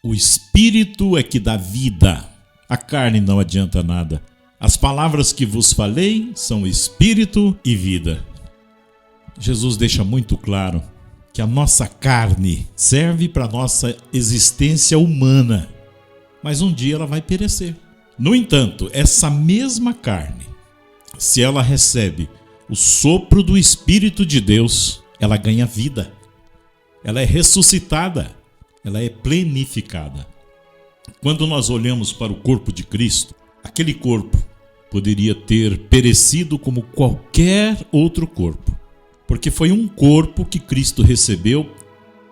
O Espírito é que dá vida, a carne não adianta nada. As palavras que vos falei são Espírito e vida. Jesus deixa muito claro que a nossa carne serve para a nossa existência humana, mas um dia ela vai perecer. No entanto, essa mesma carne, se ela recebe o sopro do Espírito de Deus, ela ganha vida. Ela é ressuscitada, ela é plenificada. Quando nós olhamos para o corpo de Cristo, aquele corpo poderia ter perecido como qualquer outro corpo, porque foi um corpo que Cristo recebeu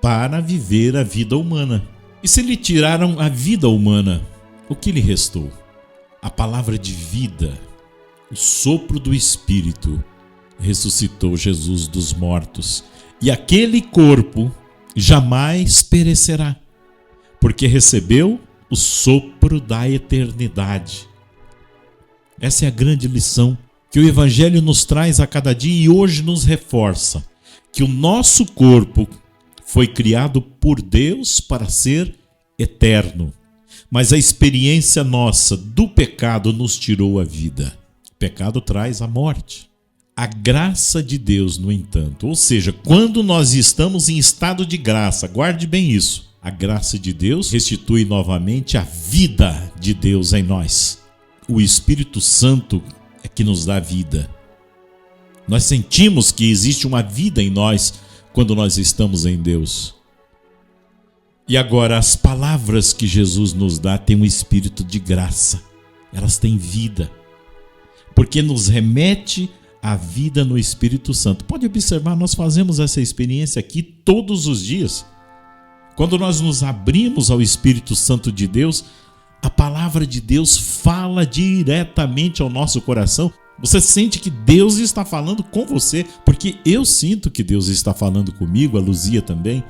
para viver a vida humana. E se lhe tiraram a vida humana, o que lhe restou? A palavra de vida, o sopro do Espírito, ressuscitou Jesus dos mortos. E aquele corpo jamais perecerá, porque recebeu o sopro da eternidade. Essa é a grande lição que o Evangelho nos traz a cada dia e hoje nos reforça, que o nosso corpo foi criado por Deus para ser eterno, mas a experiência nossa do pecado nos tirou a vida. O pecado traz a morte. A graça de Deus, no entanto, ou seja, quando nós estamos em estado de graça, guarde bem isso, a graça de Deus restitui novamente a vida de Deus em nós. O Espírito Santo é que nos dá vida. Nós sentimos que existe uma vida em nós quando nós estamos em Deus. E agora, as palavras que Jesus nos dá têm um espírito de graça. Elas têm vida, porque nos remete à vida no Espírito Santo. Pode observar, nós fazemos essa experiência aqui todos os dias. Quando nós nos abrimos ao Espírito Santo de Deus, a palavra de Deus fala diretamente ao nosso coração. Você sente que Deus está falando com você, porque eu sinto que Deus está falando comigo, a Luzia também.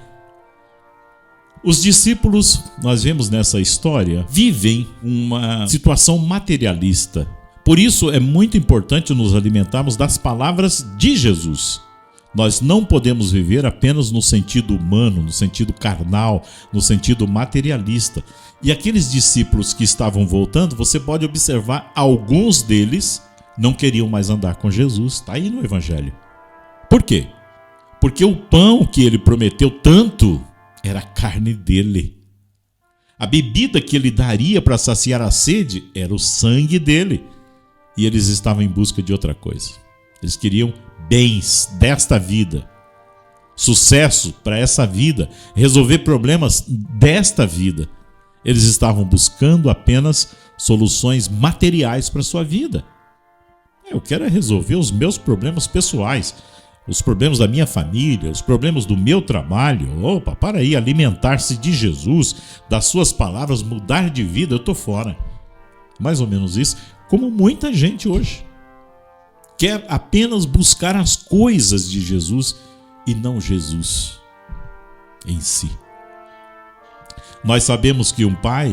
Os discípulos, nós vemos nessa história, vivem uma situação materialista. Por isso é muito importante nos alimentarmos das palavras de Jesus. Nós não podemos viver apenas no sentido humano, no sentido carnal, no sentido materialista. E aqueles discípulos que estavam voltando, você pode observar, alguns deles não queriam mais andar com Jesus. Está aí no Evangelho. Por quê? Porque o pão que ele prometeu tanto era a carne dele. A bebida que ele daria para saciar a sede era o sangue dele. E eles estavam em busca de outra coisa. Eles queriam bens desta vida, sucesso para essa vida, resolver problemas desta vida. Eles estavam buscando apenas soluções materiais para a sua vida. Eu quero resolver os meus problemas pessoais, os problemas da minha família, os problemas do meu trabalho. Opa, para aí, alimentar-se de Jesus, das suas palavras, mudar de vida, eu estou fora. Mais ou menos isso, como muita gente hoje. Quer apenas buscar as coisas de Jesus e não Jesus em si. Nós sabemos que um pai,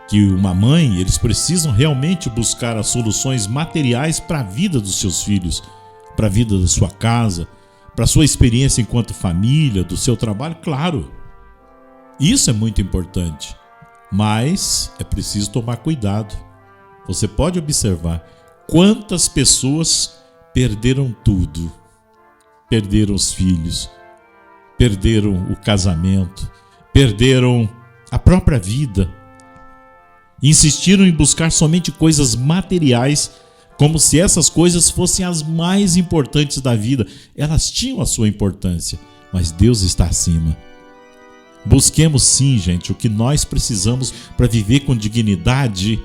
que uma mãe, eles precisam realmente buscar as soluções materiais para a vida dos seus filhos, para a vida da sua casa, para a sua experiência enquanto família, do seu trabalho, claro. Isso é muito importante, mas é preciso tomar cuidado. Você pode observar quantas pessoas perderam tudo. Perderam os filhos, perderam o casamento, perderam a própria vida. Insistiram em buscar somente coisas materiais, como se essas coisas fossem as mais importantes da vida. Elas tinham a sua importância, mas Deus está acima. Busquemos sim, gente, o que nós precisamos para viver com dignidade,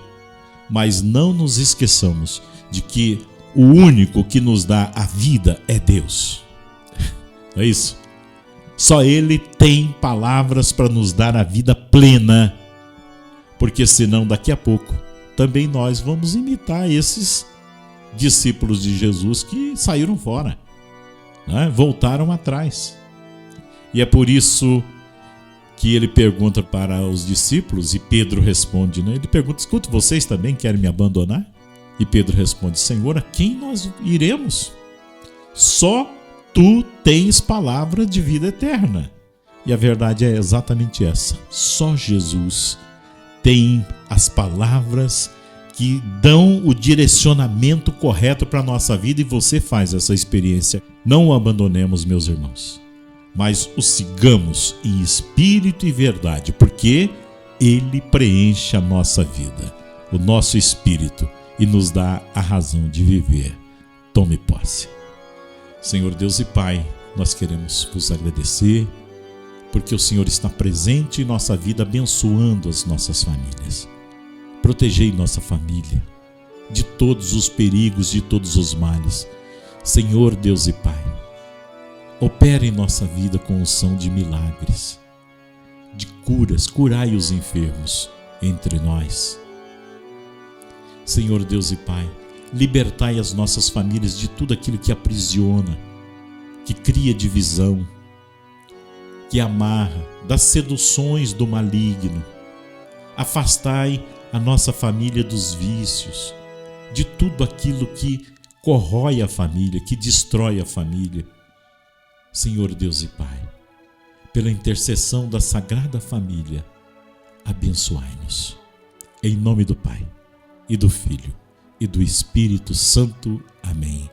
mas não nos esqueçamos de que o único que nos dá a vida é Deus. Não é isso? Só Ele tem palavras para nos dar a vida plena, porque senão daqui a pouco também nós vamos imitar esses discípulos de Jesus que saíram fora, né? Voltaram atrás. E é por isso que ele pergunta para os discípulos e Pedro responde, né? Ele pergunta: escuta, vocês também querem me abandonar? E Pedro responde: Senhor, a quem nós iremos? Só Tu tens palavra de vida eterna. E a verdade é exatamente essa. Só Jesus tem as palavras que dão o direcionamento correto para a nossa vida, e você faz essa experiência. Não o abandonemos, meus irmãos, mas o sigamos em espírito e verdade, porque Ele preenche a nossa vida, o nosso espírito, e nos dá a razão de viver. Tome posse. Senhor Deus e Pai, nós queremos vos agradecer, porque o Senhor está presente em nossa vida, abençoando as nossas famílias. Protegei nossa família de todos os perigos, de todos os males. Senhor Deus e Pai, opere em nossa vida com unção de milagres, de curas, curai os enfermos entre nós. Senhor Deus e Pai, libertai as nossas famílias de tudo aquilo que aprisiona, que cria divisão, que amarra, das seduções do maligno. Afastai a nossa família dos vícios, de tudo aquilo que corrói a família, que destrói a família. Senhor Deus e Pai, pela intercessão da Sagrada Família, abençoai-nos. Em nome do Pai, e do Filho, e do Espírito Santo. Amém.